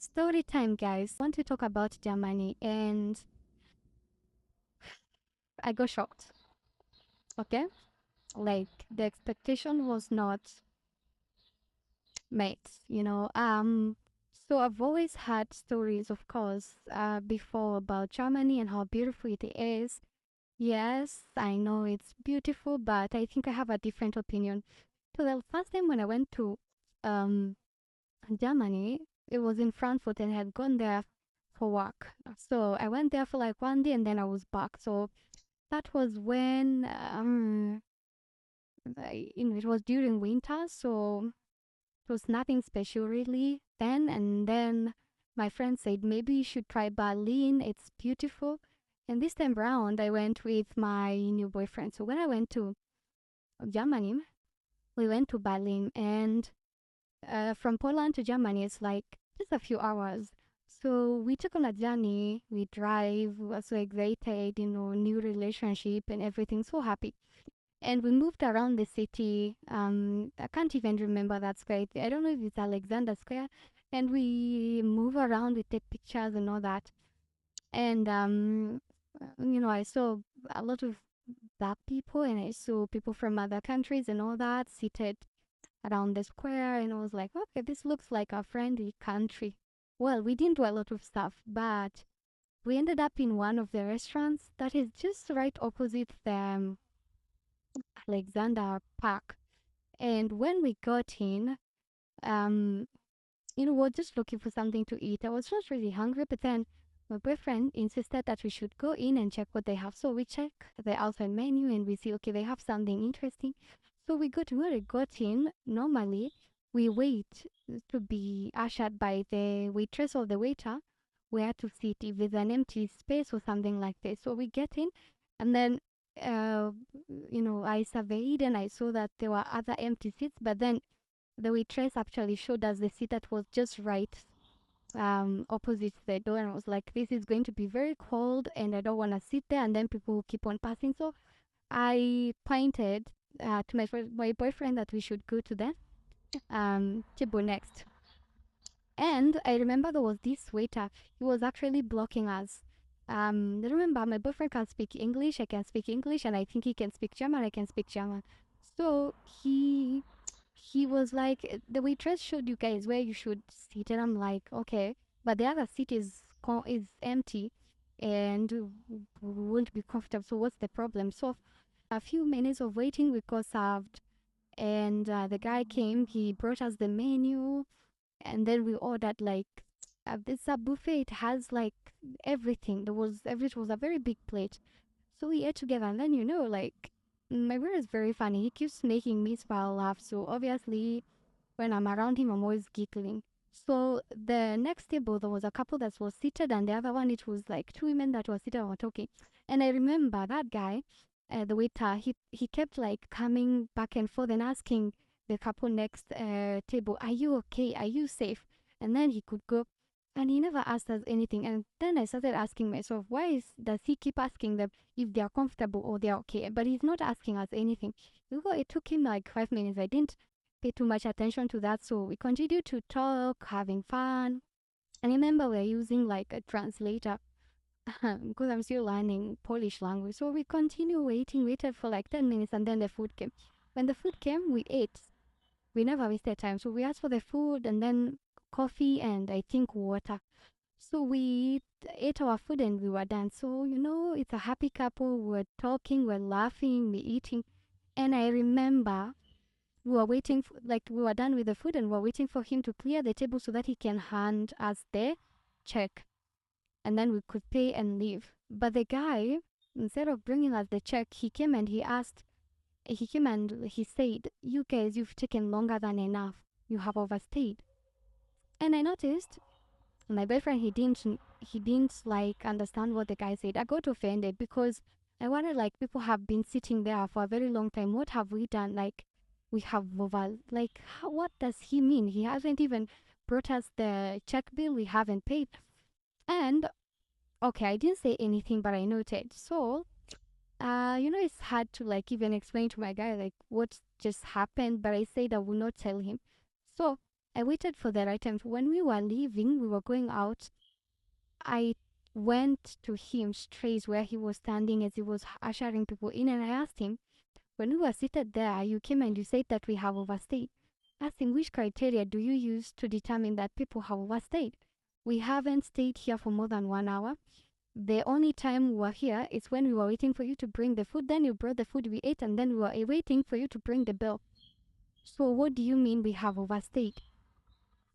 Story time, guys. I want to talk about Germany, and I got shocked. Okay, like the expectation was not met. So I've always had stories, of course, before about Germany and how beautiful it is. Yes, I know it's beautiful, but I think I have a different opinion. So the first time when I went to um Germany, it was in Frankfurt, and I had gone there for work. So I went there for like one day and then I was back. So that was when it was during winter, so it was nothing special really then. And then my friend said maybe you should try Berlin. It's beautiful. And this time round, I went with my new boyfriend. So when I went to Germany, we went to Berlin, and from Poland to Germany, it's like just a few hours. So we took on a journey. We drive. We were so excited, new relationship and everything. So happy. And we moved around the city. I can't even remember that square. I don't know if it's Alexander Square. And we move around. We take pictures and all that. And I saw a lot of black people, and I saw people from other countries and all that seated around the square, and I was like, okay, this looks like a friendly country. Well, we didn't do a lot of stuff, but we ended up in one of the restaurants that is just right opposite the Alexander Park. And when we got in, um, we're just looking for something to eat. I was not really hungry, but then my boyfriend insisted that we should go in and check what they have. So we check the outside menu and we see, okay, they have something interesting. So when we got in, normally we wait to be ushered by the waitress or the waiter where to sit if there's an empty space or something like this. So we get in, and then uh, I surveyed and I saw that there were other empty seats, but then the waitress actually showed us the seat that was just right opposite the door, and I was like, this is going to be very cold and I don't want to sit there and then people will keep on passing. So I pointed to my boyfriend that we should go to the table next. And I remember there was this waiter. He was actually blocking us. Remember, my boyfriend can speak English. I can speak English, and I think he can speak German. I can speak German. So he was like, the waitress showed you guys where you should sit, and I'm like, okay, but the other seat is empty, and we won't be comfortable. So what's the problem? So a few minutes of waiting, we got served, and the guy came. He brought us the menu, and then we ordered like it's a buffet. It has like everything. It was a very big plate. So we ate together, and then like my brother is very funny. He keeps making me smile, laugh. So obviously, when I'm around him, I'm always giggling. So the next table, there was a couple that was seated, and the other one, it was like two women that were seated and were talking. And I remember that guy, the waiter, he kept like coming back and forth and asking the couple next table, "Are you okay? Are you safe?" And then he could go, and he never asked us anything. And then I started asking myself, does he keep asking them if they are comfortable or they are okay? But he's not asking us anything. It took him like 5 minutes. I didn't pay too much attention to that. So we continued to talk, having fun. And I remember we're using like a translator because I'm still learning Polish language. So we continue waited for like 10 minutes, and then the food came. When the food came, we ate. We never wasted time. So we asked for the food and then coffee and I think water. So we ate our food and we were done. So, it's a happy couple. We're talking, we're laughing, we're eating. And I remember we were waiting, like we were done with the food and we were waiting for him to clear the table so that he can hand us the check. And then we could pay and leave. But the guy, instead of bringing us the check, he came and he said, "You guys, you've taken longer than enough. You have overstayed." And I noticed my boyfriend, he didn't like understand what the guy said. I got offended because I wondered, like, people have been sitting there for a very long time. What have we done? Like, we have over, like, what does he mean? He hasn't even brought us the check bill. We haven't paid. And okay, I didn't say anything, but I noted. So it's hard to like even explain to my guy like what just happened, but I said I will not tell him. So I waited for the right time. When we were leaving, we were going out. I went to him straight where he was standing as he was ushering people in, and I asked him, when we were seated there, you came and you said that we have overstayed. I asked him, which criteria do you use to determine that people have overstayed? We haven't stayed here for more than 1 hour. The only time we were here is when we were waiting for you to bring the food. Then you brought the food, we ate, and then we were waiting for you to bring the bill. So what do you mean we have overstayed?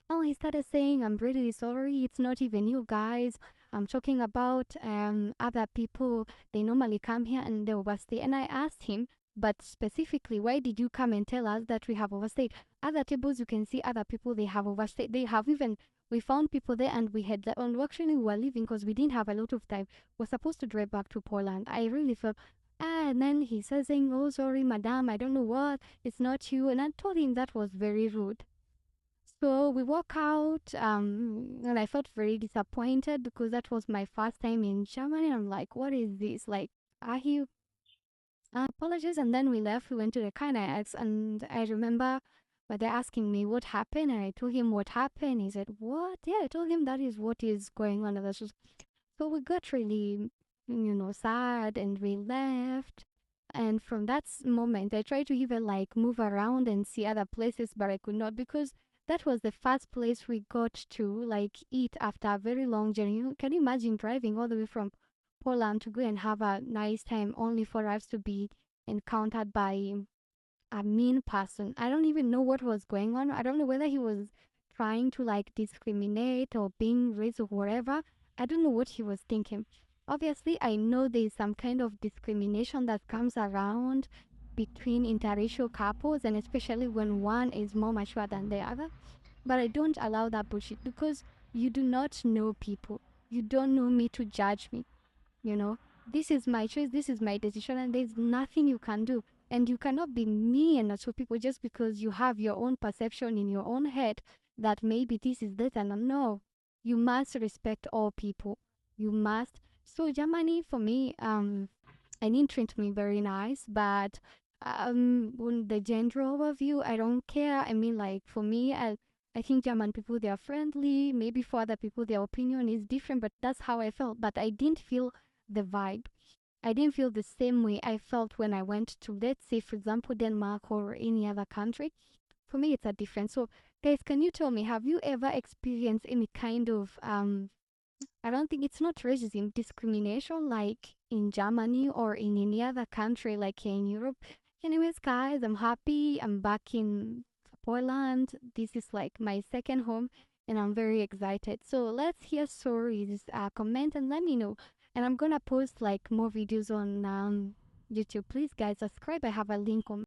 Oh, he started saying, I'm really sorry. It's not even you guys. I'm talking about other people. They normally come here and they overstay. And I asked him, but specifically, why did you come and tell us that we have overstayed? Other tables, you can see other people, they have overstayed. They have even, we found people there and we had, and actually we were leaving because we didn't have a lot of time. We're supposed to drive back to Poland. I really felt, and then he says saying, oh, sorry, madam, I don't know what. It's not you. And I told him that was very rude. So we walk out, and I felt very disappointed because that was my first time in Germany. I'm like, what is this? Like, are you apologies? And then we left. We went to the Kinex, and I remember, but they're asking me what happened, and I told him what happened. He said, "What?" Yeah, I told him that is what is going on. And that's just so we got really, sad and we left. And from that moment, I tried to even like move around and see other places, but I could not because that was the first place we got to like eat after a very long journey. Can you imagine driving all the way from Poland to go and have a nice time only for us to be encountered by a mean person? I don't even know what was going on. I don't know whether he was trying to like discriminate or being racist or whatever. I don't know what he was thinking. Obviously, I know there's some kind of discrimination that comes around between interracial couples, and especially when one is more mature than the other. But I don't allow that bullshit because you do not know people. You don't know me to judge me. You know, this is my choice, this is my decision, and there's nothing you can do. And you cannot be mean to people just because you have your own perception in your own head that maybe this is this and no. You must respect all people. You must. So Germany for me, I didn't treat me very nice, but on the general overview, I don't care. I mean, like for me, I think German people they are friendly. Maybe for other people their opinion is different, but that's how I felt. But I didn't feel the vibe. I didn't feel the same way I felt when I went to, let's say, for example, Denmark or any other country. For me, it's a difference. So, guys, can you tell me, have you ever experienced any kind of, I don't think it's not racism, discrimination, like in Germany or in any other country, like in Europe? Anyways, guys, I'm happy. I'm back in Poland. This is like my second home, and I'm very excited. So let's hear stories. Comment and let me know. And I'm gonna post like more videos on YouTube. Please, guys, subscribe. I have a link on